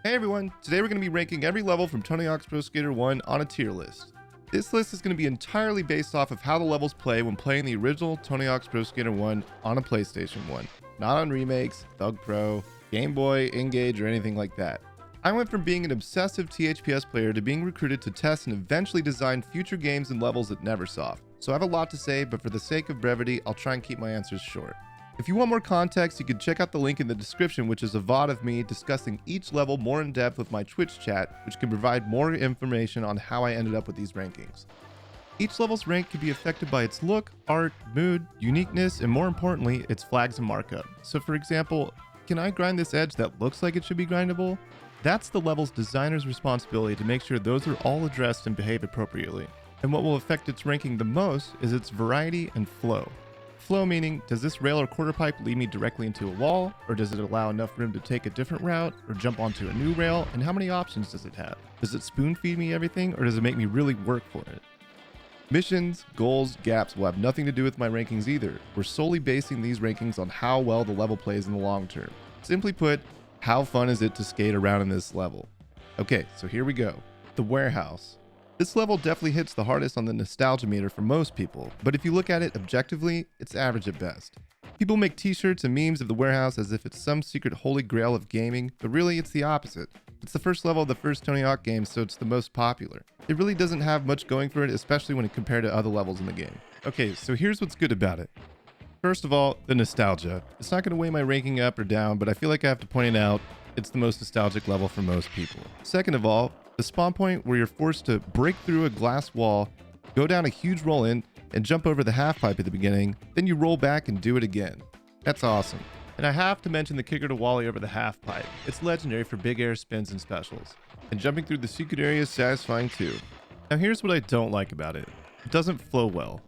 Hey everyone, today we're going to be ranking every level from Tony Hawk's Pro Skater 1 on a tier list. This list is going to be entirely based off of how the levels play when playing the original Tony Hawk's Pro Skater 1 on a PlayStation 1, not on remakes, Thug Pro, Game Boy, Engage, or anything like that. I went from being an obsessive THPS player to being recruited to test and eventually design future games and levels at Neversoft. So I have a lot to say, but for the sake of brevity, I'll try and keep my answers short. If you want more context, you can check out the link in the description, which is a VOD of me discussing each level more in depth with my Twitch chat, which can provide more information on how I ended up with these rankings. Each level's rank can be affected by its look, art, mood, uniqueness, and more importantly, its flags and markup. So for example, can I grind this edge that looks like it should be grindable? That's the level's designer's responsibility to make sure those are all addressed and behave appropriately. And what will affect its ranking the most is its variety and flow. Flow meaning, does this rail or quarter pipe lead me directly into a wall, or does it allow enough room to take a different route or jump onto a new rail, and how many options does it have? Does it spoon feed me everything, or does it make me really work for it? Missions, goals, gaps will have nothing to do with my rankings either. We're solely basing these rankings on how well the level plays in the long term. Simply put, how fun is it to skate around in this level? Okay, so here we go. The warehouse. This level definitely hits the hardest on the nostalgia meter for most people, but if you look at it objectively, it's average at best. People make t-shirts and memes of the warehouse as if it's some secret holy grail of gaming, but really it's the opposite. It's the first level of the first Tony Hawk game, so it's the most popular. It really doesn't have much going for it, especially when compared to other levels in the game. Okay, so here's what's good about it. First of all, the nostalgia. It's not going to weigh my ranking up or down, but I feel like I have to point it out, it's the most nostalgic level for most people. Second of all, the spawn point where you're forced to break through a glass wall, go down a huge roll in, and jump over the half pipe at the beginning, then you roll back and do it again. That's awesome. And I have to mention the kicker to Wally over the half pipe. It's legendary for big air spins and specials. And jumping through the secret area is satisfying too. Now here's what I don't like about it. It doesn't flow well.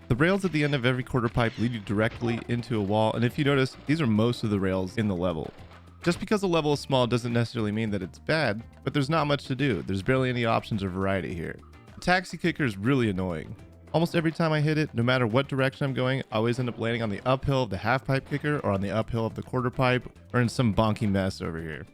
The rails at the end of every quarter pipe lead you directly into a wall, and if you notice, these are most of the rails in the level. Just because a level is small doesn't necessarily mean that it's bad, but there's not much to do. There's barely any options or variety here. The taxi kicker is really annoying. Almost every time I hit it, no matter what direction I'm going, I always end up landing on the uphill of the half pipe kicker or on the uphill of the quarter pipe or in some bonky mess over here.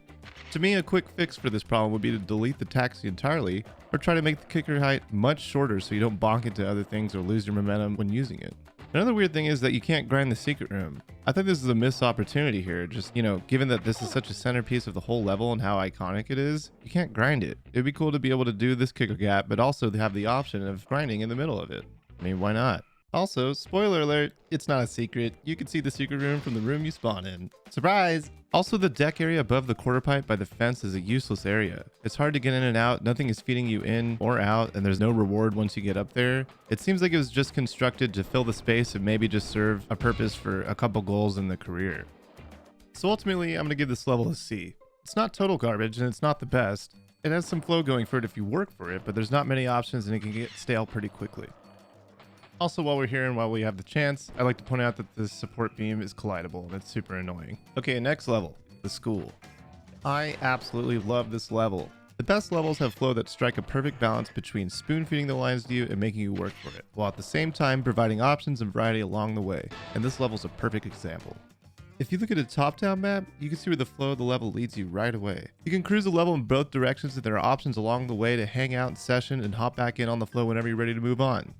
To me, a quick fix for this problem would be to delete the taxi entirely or try to make the kicker height much shorter so you don't bonk into other things or lose your momentum when using it. Another weird thing is that you can't grind the secret room. I think this is a missed opportunity here. Just, given that this is such a centerpiece of the whole level and how iconic it is, you can't grind it. It'd be cool to be able to do this kicker gap, but also to have the option of grinding in the middle of it. I mean, why not? Also, spoiler alert, it's not a secret. You can see the secret room from the room you spawn in. Surprise! Also, the deck area above the quarter pipe by the fence is a useless area. It's hard to get in and out, nothing is feeding you in or out, and there's no reward once you get up there. It seems like it was just constructed to fill the space and maybe just serve a purpose for a couple goals in the career. So ultimately, I'm going to give this level a C. It's not total garbage, and it's not the best. It has some flow going for it if you work for it, but there's not many options and it can get stale pretty quickly. Also, while we're here and while we have the chance, I'd like to point out that the support beam is collidable and it's super annoying. Okay, next level, the school. I absolutely love this level. The best levels have flow that strike a perfect balance between spoon feeding the lines to you and making you work for it, while at the same time providing options and variety along the way, and this level's a perfect example. If you look at a top-down map, you can see where the flow of the level leads you right away. You can cruise the level in both directions and there are options along the way to hang out in session and hop back in on the flow whenever you're ready to move on.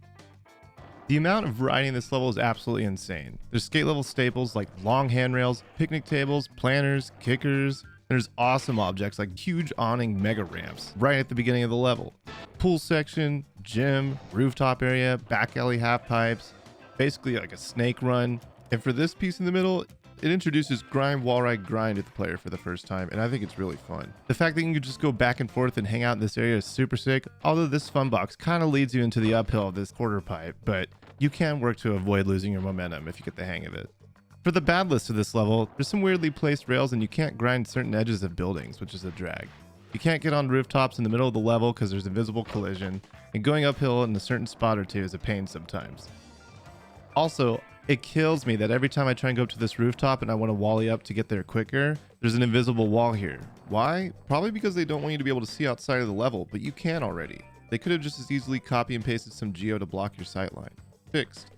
The amount of variety in this level is absolutely insane. There's skate level staples like long handrails, picnic tables, planters, kickers. There's awesome objects like huge awning mega ramps right at the beginning of the level. Pool section, gym, rooftop area, back alley half pipes, basically like a snake run. And for this piece in the middle, it introduces grind wall ride grind to the player for the first time, and I think it's really fun. The fact that you can just go back and forth and hang out in this area is super sick, although this fun box kind of leads you into the uphill of this quarter pipe, but you can work to avoid losing your momentum if you get the hang of it. For the bad list of this level, there's some weirdly placed rails and you can't grind certain edges of buildings, which is a drag. You can't get on rooftops in the middle of the level because there's invisible collision, and going uphill in a certain spot or two is a pain sometimes. Also, it kills me that every time I try and go up to this rooftop and I want to wally up to get there quicker, there's an invisible wall here. Why? Probably because they don't want you to be able to see outside of the level, but you can already. They could have just as easily copy and pasted some geo to block your sightline. Fixed.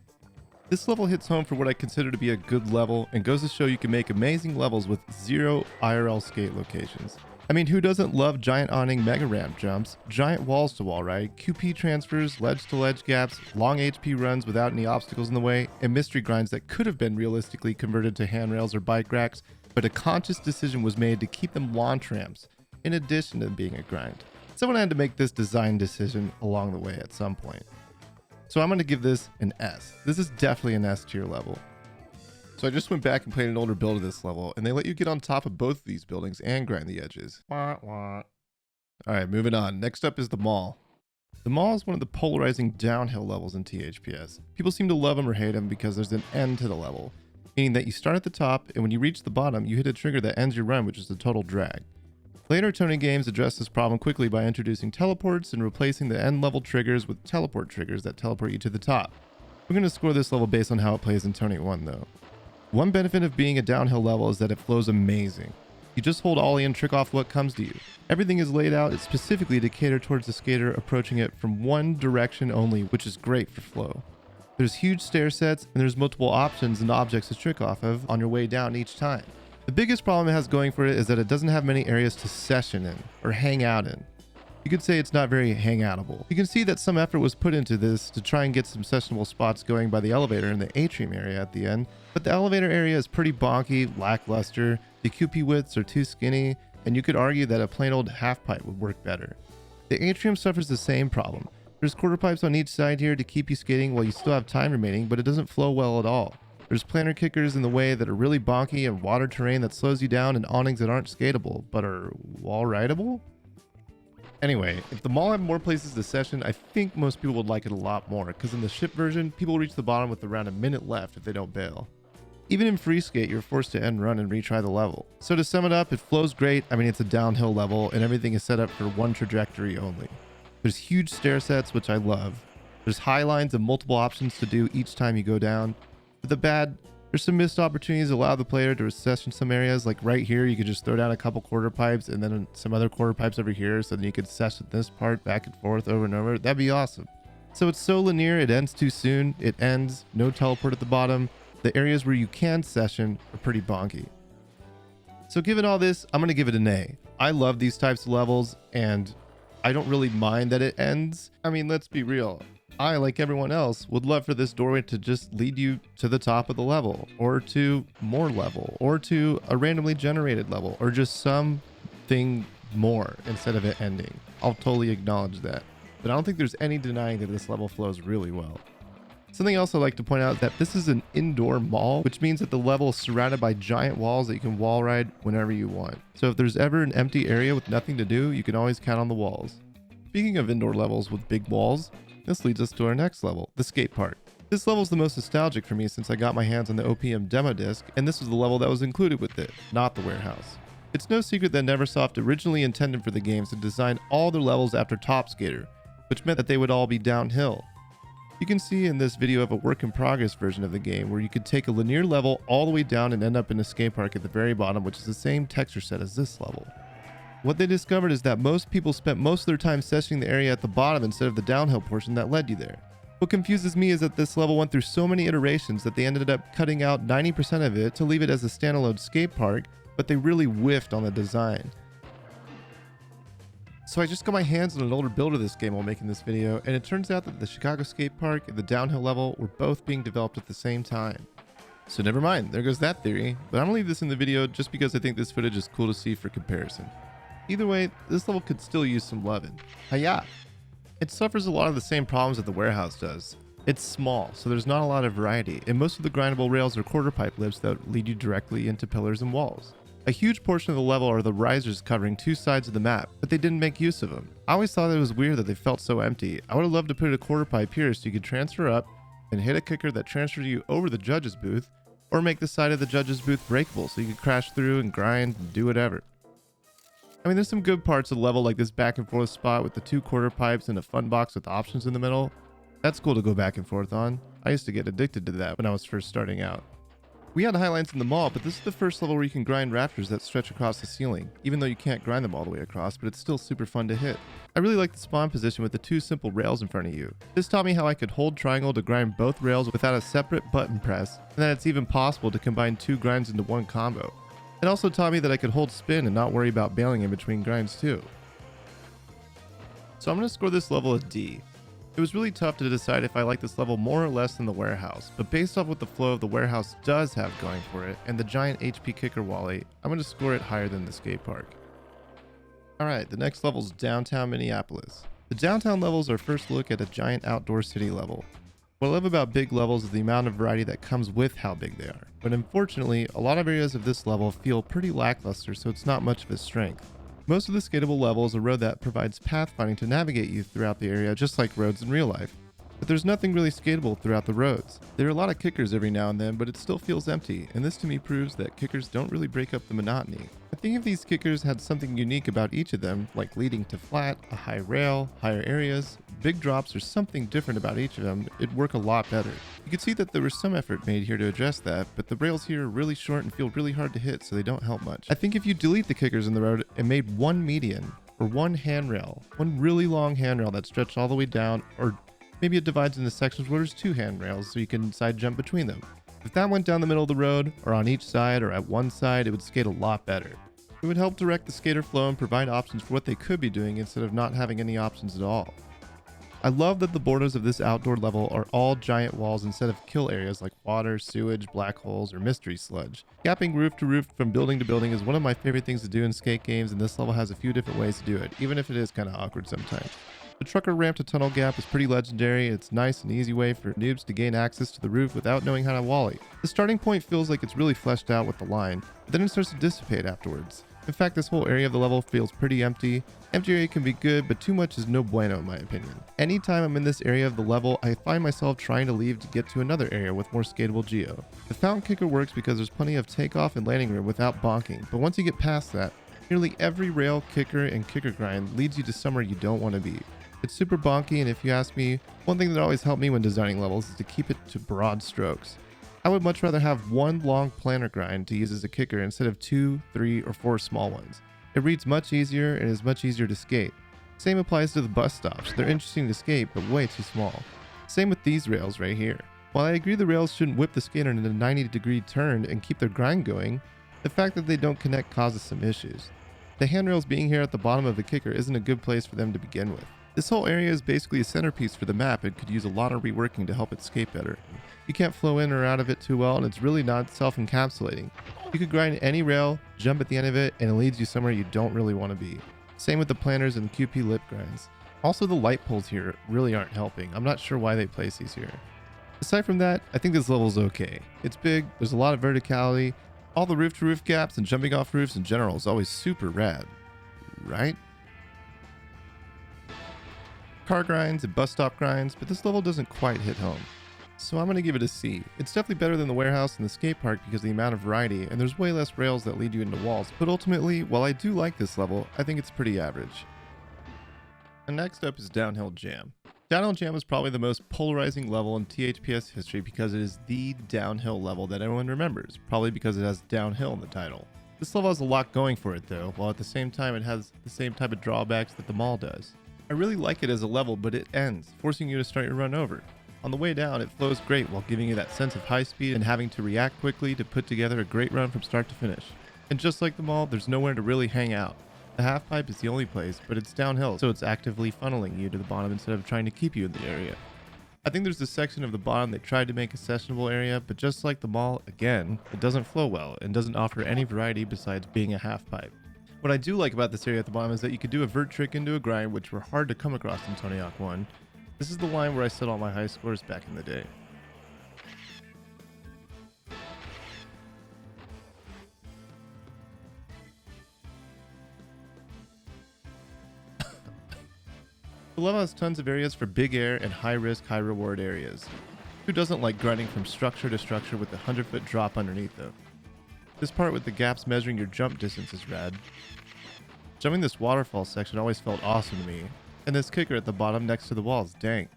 This level hits home for what I consider to be a good level and goes to show you can make amazing levels with zero IRL skate locations. I mean, who doesn't love giant awning mega ramp jumps, giant walls to wall ride, QP transfers, ledge to ledge gaps, long HP runs without any obstacles in the way, and mystery grinds that could have been realistically converted to handrails or bike racks, but a conscious decision was made to keep them launch ramps, in addition to being a grind. Someone had to make this design decision along the way at some point. So I'm going to give this an S. This is definitely an S tier level. So I just went back and played an older build of this level, and they let you get on top of both of these buildings and grind the edges. Alright, moving on. Next up is the mall. The mall is one of the polarizing downhill levels in THPS. People seem to love them or hate them because there's an end to the level, meaning that you start at the top, and when you reach the bottom, you hit a trigger that ends your run, which is the total drag. Later Tony games address this problem quickly by introducing teleports and replacing the end level triggers with teleport triggers that teleport you to the top. We're going to score this level based on how it plays in Tony 1 though. One benefit of being a downhill level is that it flows amazing. You just hold ollie and trick off what comes to you. Everything is laid out specifically to cater towards the skater approaching it from one direction only, which is great for flow. There's huge stair sets and there's multiple options and objects to trick off of on your way down each time. The biggest problem it has going for it is that it doesn't have many areas to session in or hang out in. You could say it's not very hangoutable. You can see that some effort was put into this to try and get some sessionable spots going by the elevator in the atrium area at the end, but the elevator area is pretty bonky, lackluster, the QP widths are too skinny, and you could argue that a plain old half pipe would work better. The atrium suffers the same problem. There's quarter pipes on each side here to keep you skating while you still have time remaining, but it doesn't flow well at all. There's planter kickers in the way that are really bonky and water terrain that slows you down and awnings that aren't skatable, but are wall rideable? Anyway, if the mall had more places to session, I think most people would like it a lot more, because in the ship version, people reach the bottom with around a minute left if they don't bail. Even in free skate, you're forced to end run and retry the level. So to sum it up, it flows great. I mean, it's a downhill level and everything is set up for one trajectory only. There's huge stair sets, which I love. There's high lines and multiple options to do each time you go down. But the bad, there's some missed opportunities to allow the player to session some areas. Like right here, you could just throw down a couple quarter pipes and then some other quarter pipes over here, so then you could session this part back and forth over and over. That'd be awesome. So it's so linear, it ends too soon. It ends, no teleport at the bottom. The areas where you can session are pretty bonky. So given all this, I'm going to give it an A. I love these types of levels and I don't really mind that it ends. I mean, let's be real. I, like everyone else, would love for this doorway to just lead you to the top of the level, or to more level, or to a randomly generated level, or just something more instead of it ending. I'll totally acknowledge that. But I don't think there's any denying that this level flows really well. Something else I'd like to point out is that this is an indoor mall, which means that the level is surrounded by giant walls that you can wall ride whenever you want. So if there's ever an empty area with nothing to do, you can always count on the walls. Speaking of indoor levels with big walls, this leads us to our next level, the skate park. This level is the most nostalgic for me since I got my hands on the OPM demo disc, and this was the level that was included with it, not the warehouse. It's no secret that Neversoft originally intended for the games to design all their levels after Top Skater, which meant that they would all be downhill. You can see in this video of a work in progress version of the game where you could take a linear level all the way down and end up in a skate park at the very bottom, which is the same texture set as this level. What they discovered is that most people spent most of their time sessioning the area at the bottom instead of the downhill portion that led you there. What confuses me is that this level went through so many iterations that they ended up cutting out 90% of it to leave it as a standalone skate park, but they really whiffed on the design. So I just got my hands on an older build of this game while making this video, and it turns out that the Chicago skate park and the downhill level were both being developed at the same time. So never mind, there goes that theory, but I'm gonna leave this in the video just because I think this footage is cool to see for comparison. Either way, this level could still use some loving. Hiya! It suffers a lot of the same problems that the warehouse does. It's small, so there's not a lot of variety, and most of the grindable rails are quarter pipe lips that lead you directly into pillars and walls. A huge portion of the level are the risers covering two sides of the map, but they didn't make use of them. I always thought it was weird that they felt so empty. I would have loved to put a quarter pipe here so you could transfer up and hit a kicker that transfers you over the judge's booth, or make the side of the judge's booth breakable so you could crash through and grind and do whatever. I mean, there's some good parts of the level like this back and forth spot with the two quarter pipes and a fun box with options in the middle. That's cool to go back and forth on. I used to get addicted to that when I was first starting out. We had highlights in the mall, but this is the first level where you can grind rafters that stretch across the ceiling, even though you can't grind them all the way across, but it's still super fun to hit. I really like the spawn position with the two simple rails in front of you. This taught me how I could hold triangle to grind both rails without a separate button press, and that it's even possible to combine two grinds into one combo. It also taught me that I could hold spin and not worry about bailing in between grinds too. So I'm going to score this level a D. It was really tough to decide if I like this level more or less than the warehouse, but based off what the flow of the warehouse does have going for it and the giant HP kicker wally, I'm going to score it higher than the skate park. Alright, the next level is downtown Minneapolis. The downtown level is our first look at a giant outdoor city level. What I love about big levels is the amount of variety that comes with how big they are, but unfortunately, a lot of areas of this level feel pretty lackluster, so it's not much of a strength. Most of the skatable level is a road that provides pathfinding to navigate you throughout the area, just like roads in real life. But there's nothing really skatable throughout the roads. There are a lot of kickers every now and then, but it still feels empty, and this to me proves that kickers don't really break up the monotony. I think if these kickers had something unique about each of them, like leading to flat, a high rail, higher areas, big drops, or something different about each of them, it'd work a lot better. You can see that there was some effort made here to address that, but the rails here are really short and feel really hard to hit, so they don't help much. I think if you delete the kickers in the road and made one median, or one handrail, one really long handrail that stretched all the way down, or maybe it divides into sections where there's two handrails so you can side jump between them. If that went down the middle of the road, or on each side, or at one side, it would skate a lot better. It would help direct the skater flow and provide options for what they could be doing instead of not having any options at all. I love that the borders of this outdoor level are all giant walls instead of kill areas like water, sewage, black holes, or mystery sludge. Gapping roof to roof from building to building is one of my favorite things to do in skate games, and this level has a few different ways to do it, even if it is kind of awkward sometimes. The trucker ramp to tunnel gap is pretty legendary. It's a nice and easy way for noobs to gain access to the roof without knowing how to wally. The starting point feels like it's really fleshed out with the line, but then it starts to dissipate afterwards. In fact, this whole area of the level feels pretty empty. Empty area can be good, but too much is no bueno in my opinion. Anytime I'm in this area of the level, I find myself trying to leave to get to another area with more skatable geo. The fountain kicker works because there's plenty of takeoff and landing room without bonking, but once you get past that, nearly every rail, kicker, and kicker grind leads you to somewhere you don't want to be. It's super bonky, and if you ask me, one thing that always helped me when designing levels is to keep it to broad strokes. I would much rather have one long planner grind to use as a kicker instead of 2, 3, or 4 small ones. It reads much easier and is much easier to skate. Same applies to the bus stops. They're interesting to skate, but way too small. Same with these rails right here. While I agree the rails shouldn't whip the skater into a 90-degree turn and keep their grind going, the fact that they don't connect causes some issues. The handrails being here at the bottom of the kicker isn't a good place for them to begin with. This whole area is basically a centerpiece for the map and could use a lot of reworking to help it skate better. You can't flow in or out of it too well, and it's really not self-encapsulating. You could grind any rail, jump at the end of it, and it leads you somewhere you don't really want to be. Same with the planners and QP lip grinds. Also, the light poles here really aren't helping. I'm not sure why they place these here. Aside from that, I think this level's okay. It's big, there's a lot of verticality, all the roof-to-roof gaps and jumping off roofs in general is always super rad. Right? Car grinds and bus stop grinds, but this level doesn't quite hit home. So I'm going to give it a C. It's definitely better than the warehouse and the skate park because of the amount of variety, and there's way less rails that lead you into walls, but ultimately, while I do like this level, I think it's pretty average. And next up is Downhill Jam. Downhill Jam is probably the most polarizing level in THPS history because it is the downhill level that everyone remembers, probably because it has downhill in the title. This level has a lot going for it though, while at the same time it has the same type of drawbacks that the mall does. I really like it as a level, but it ends, forcing you to start your run over. On the way down, it flows great while giving you that sense of high speed and having to react quickly to put together a great run from start to finish. And just like the mall, there's nowhere to really hang out. The half pipe is the only place, but it's downhill, so it's actively funneling you to the bottom instead of trying to keep you in the area. I think there's this section of the bottom they tried to make a sessionable area, but just like the mall, again, it doesn't flow well and doesn't offer any variety besides being a half pipe. What I do like about this area at the bottom is that you could do a vert trick into a grind, which were hard to come across in Tony Hawk 1. This is the line where I set all my high scores back in the day. The level has tons of areas for big air and high risk, high reward areas. Who doesn't like grinding from structure to structure with a 100-foot drop underneath though? This part with the gaps measuring your jump distance is rad. Jumping this waterfall section always felt awesome to me, and this kicker at the bottom next to the wall is dank.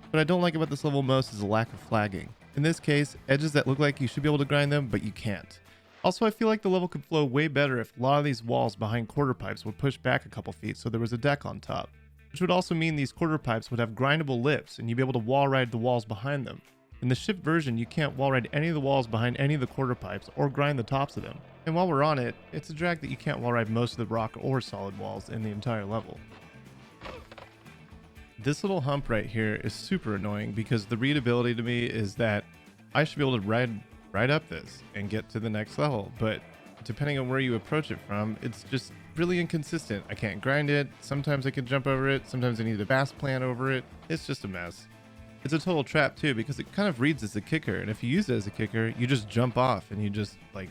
What I don't like about this level most is the lack of flagging. In this case, edges that look like you should be able to grind them, but you can't. Also, I feel like the level could flow way better if a lot of these walls behind quarter pipes would push back a couple feet so there was a deck on top. Which would also mean these quarter pipes would have grindable lips and you'd be able to wall ride the walls behind them. In the ship version, you can't wall ride any of the walls behind any of the quarter pipes or grind the tops of them. And while we're on it, it's a drag that you can't wall ride most of the rock or solid walls in the entire level. This little hump right here is super annoying because the readability to me is that I should be able to ride right up this and get to the next level, but depending on where you approach it from, it's just really inconsistent. I can't grind it, sometimes I can jump over it, sometimes I need a fast plan over it. It's just a mess. It's a total trap too because it kind of reads as a kicker, and if you use it as a kicker, you just jump off and you just like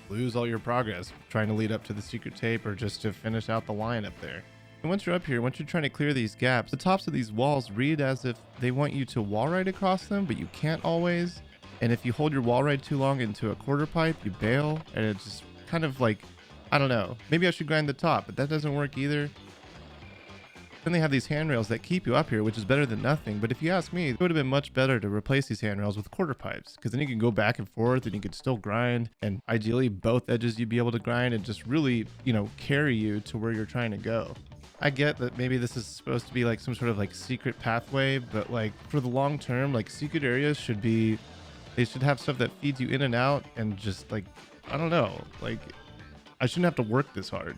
lose all your progress trying to lead up to the secret tape or just to finish out the line up there. And once you're up here, once you're trying to clear these gaps, the tops of these walls read as if they want you to wall ride across them, but you can't always. And if you hold your wall ride too long into a quarter pipe, you bail, and it's just kind of like, I don't know, maybe I should grind the top, but that doesn't work either. Then they have these handrails that keep you up here, which is better than nothing. But if you ask me, it would have been much better to replace these handrails with quarter pipes, because then you can go back and forth and you could still grind. And ideally, both edges you'd be able to grind and just really, carry you to where you're trying to go. I get that maybe this is supposed to be like some sort of like secret pathway, but like for the long term, like secret areas they should have stuff that feeds you in and out, and just like, I don't know, like I shouldn't have to work this hard.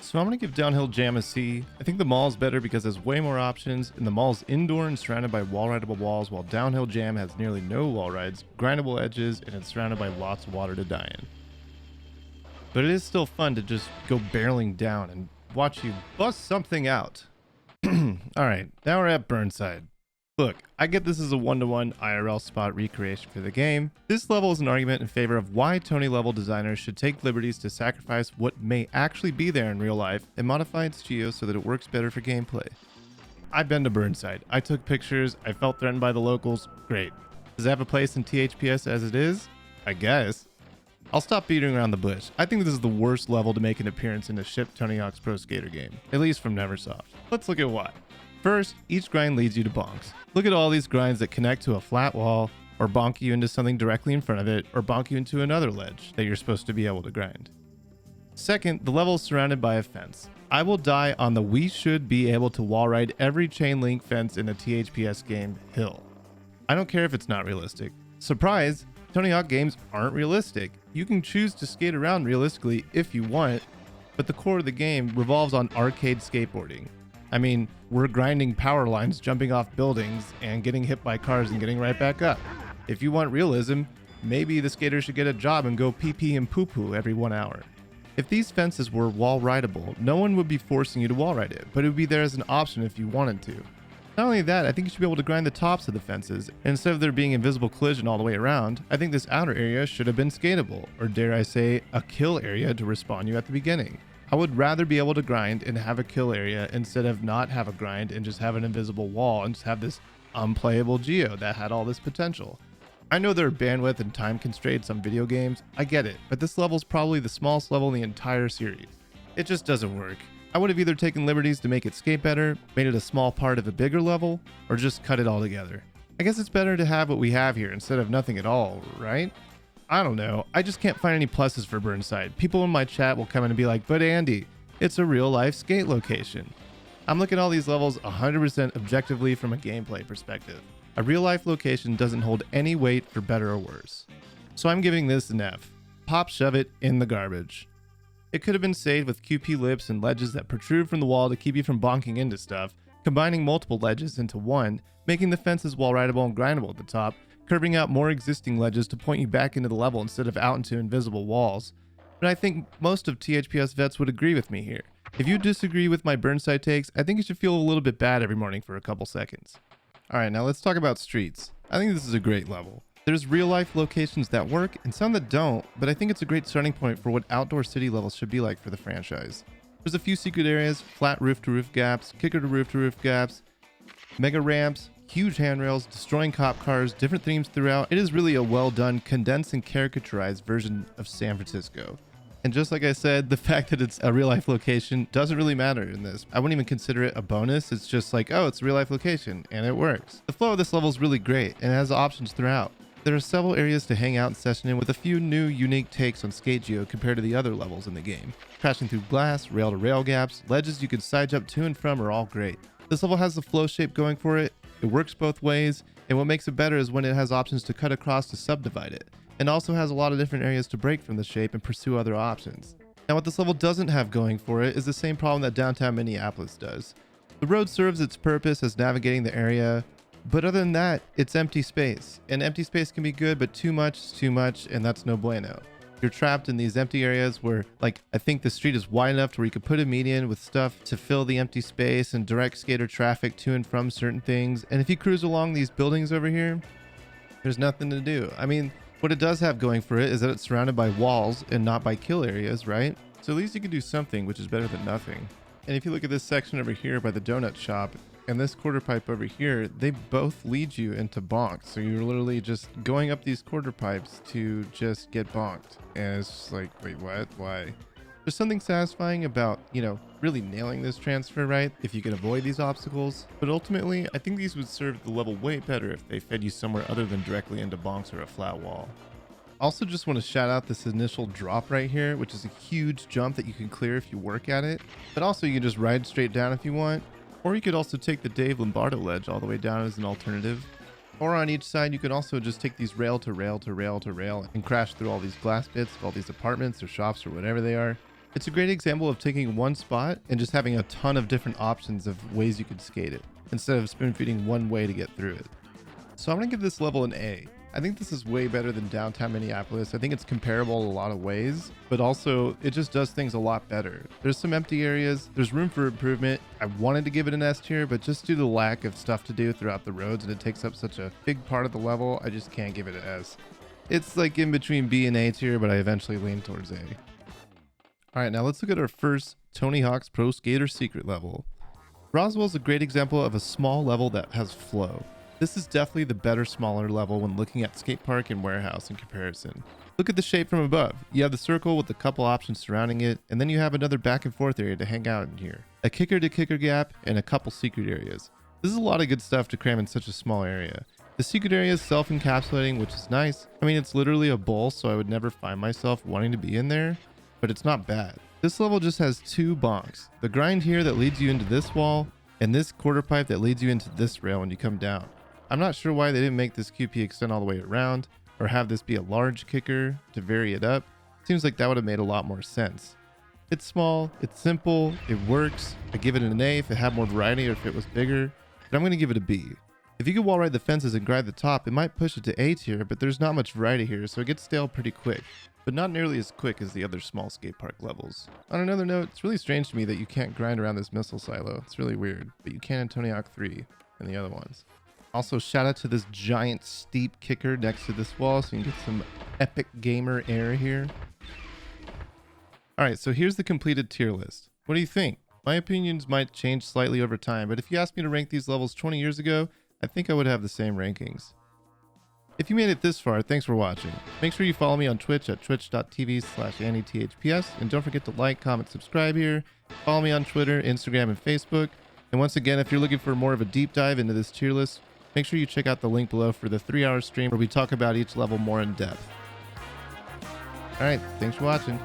So I'm going to give Downhill Jam a C. I think the mall is better because there's way more options, and the mall is indoor and surrounded by wall rideable walls, while Downhill Jam has nearly no wall rides, grindable edges, and it's surrounded by lots of water to die in. But it is still fun to just go barreling down and watch you bust something out. Alright, now we're at Burnside. Look, I get this is a one-to-one IRL spot recreation for the game. This level is an argument in favor of why Tony level designers should take liberties to sacrifice what may actually be there in real life and modify its geo so that it works better for gameplay. I've been to Burnside. I took pictures. I felt threatened by the locals. Great. Does it have a place in THPS as it is? I guess. I'll stop beating around the bush. I think this is the worst level to make an appearance in a ship Tony Hawk's Pro Skater game, at least from Neversoft. Let's look at why. First, each grind leads you to bonks. Look at all these grinds that connect to a flat wall, or bonk you into something directly in front of it, or bonk you into another ledge that you're supposed to be able to grind. Second, the level is surrounded by a fence. I will die on the we should be able to wall ride every chain link fence in a THPS game hill. I don't care if it's not realistic. Surprise! Tony Hawk games aren't realistic. You can choose to skate around realistically if you want, but the core of the game revolves on arcade skateboarding. I mean, we're grinding power lines, jumping off buildings, and getting hit by cars and getting right back up. If you want realism, maybe the skater should get a job and go pee-pee and poo-poo every 1 hour. If these fences were wall rideable, no one would be forcing you to wall ride it, but it would be there as an option if you wanted to. Not only that, I think you should be able to grind the tops of the fences, and instead of there being invisible collision all the way around, I think this outer area should have been skatable, or dare I say, a kill area to respawn you at the beginning. I would rather be able to grind and have a kill area instead of not have a grind and just have an invisible wall and just have this unplayable geo that had all this potential. I know there are bandwidth and time constraints on video games, I get it, but this level is probably the smallest level in the entire series. It just doesn't work. I would have either taken liberties to make it skate better, made it a small part of a bigger level, or just cut it all together. I guess it's better to have what we have here instead of nothing at all, right? I don't know. I just can't find any pluses for Burnside. People in my chat will come in and be like, but Andy, it's a real life skate location. I'm looking at all these levels 100% objectively from a gameplay perspective. A real life location doesn't hold any weight for better or worse. So I'm giving this an F. Pop shove it in the garbage. It could have been saved with QP lips and ledges that protrude from the wall to keep you from bonking into stuff, combining multiple ledges into one, making the fences wall rideable and grindable at the top, curving out more existing ledges to point you back into the level instead of out into invisible walls. But I think most of THPS vets would agree with me here. If you disagree with my Burnside takes, I think you should feel a little bit bad every morning for a couple seconds. Alright, now let's talk about streets. I think this is a great level. There's real life locations that work and some that don't, but I think it's a great starting point for what outdoor city levels should be like for the franchise. There's a few secret areas, flat roof to roof gaps, kicker to roof gaps, mega ramps, huge handrails, destroying cop cars, different themes throughout. It is really a well done, condensed and caricaturized version of San Francisco. And just like I said, the fact that it's a real life location doesn't really matter in this. I wouldn't even consider it a bonus. It's just like, oh, it's a real life location and it works. The flow of this level is really great and it has options throughout. There are several areas to hang out and session in with a few new unique takes on skate geo compared to the other levels in the game. Crashing through glass, rail to rail gaps, ledges you can side jump to and from are all great. This level has the flow shape going for it. It It works both ways, and what makes it better is when it has options to cut across to subdivide it, and also has a lot of different areas to break from the shape and pursue other options. Now what this level doesn't have going for it is the same problem that downtown Minneapolis does. The road serves its purpose as navigating the area, but other than that, it's empty space. And empty space can be good, but too much is too much, and that's no bueno. You're trapped in these empty areas where, like, I think the street is wide enough to where you could put a median with stuff to fill the empty space and direct skater traffic to and from certain things. And if you cruise along these buildings over here, there's nothing to do. I mean, what it does have going for it is that it's surrounded by walls and not by kill areas, right? So at least you can do something, which is better than nothing. And if you look at this section over here by the donut shop and this quarter pipe over here, they both lead you into bonks. So you're literally just going up these quarter pipes to just get bonked. And it's just like, wait, what? Why? There's something satisfying about, you know, really nailing this transfer right if you can avoid these obstacles. But ultimately, I think these would serve the level way better if they fed you somewhere other than directly into bonks or a flat wall. Also just want to shout out this initial drop right here, which is a huge jump that you can clear if you work at it. But also you can just ride straight down if you want. Or you could also take the Dave Lombardo ledge all the way down as an alternative. Or on each side, you could also just take these rail to rail to rail to rail and crash through all these glass bits of all these apartments or shops or whatever they are. It's a great example of taking one spot and just having a ton of different options of ways you could skate it, instead of spoon feeding one way to get through it. So I'm going to give this level an A. I think this is way better than downtown Minneapolis. I think it's comparable in a lot of ways, but also it just does things a lot better. There's some empty areas. There's room for improvement. I wanted to give it an S tier, but just due to the lack of stuff to do throughout the roads and it takes up such a big part of the level, I just can't give it an S. It's like in between B and A tier, but I eventually lean towards A. All right, now let's look at our first Tony Hawk's Pro Skater secret level. Roswell is a great example of a small level that has flow. This is definitely the better, smaller level when looking at skate park and warehouse in comparison. Look at the shape from above. You have the circle with a couple options surrounding it, and then you have another back and forth area to hang out in here. A kicker to kicker gap, and a couple secret areas. This is a lot of good stuff to cram in such a small area. The secret area is self-encapsulating, which is nice. I mean, it's literally a bowl, so I would never find myself wanting to be in there, but it's not bad. This level just has two bonks. The grind here that leads you into this wall, and this quarter pipe that leads you into this rail when you come down. I'm not sure why they didn't make this QP extend all the way around, or have this be a large kicker to vary it up. Seems like that would have made a lot more sense. It's small, it's simple, it works. I give it an A if it had more variety or if it was bigger, but I'm going to give it a B. If you could wall ride the fences and grind the top, it might push it to A tier, but there's not much variety here, so it gets stale pretty quick, but not nearly as quick as the other small skate park levels. On another note, it's really strange to me that you can't grind around this missile silo. It's really weird, but you can in Tony Hawk 3 and the other ones. Also, shout out to this giant steep kicker next to this wall so you can get some epic gamer air here. Alright, so here's the completed tier list. What do you think? My opinions might change slightly over time, but if you asked me to rank these levels 20 years ago, I think I would have the same rankings. If you made it this far, thanks for watching. Make sure you follow me on Twitch at twitch.tv/andyTHPS, and don't forget to like, comment, subscribe here. Follow me on Twitter, Instagram, and Facebook. And once again, if you're looking for more of a deep dive into this tier list, make sure you check out the link below for the 3-hour stream where we talk about each level more in depth. Alright, thanks for watching.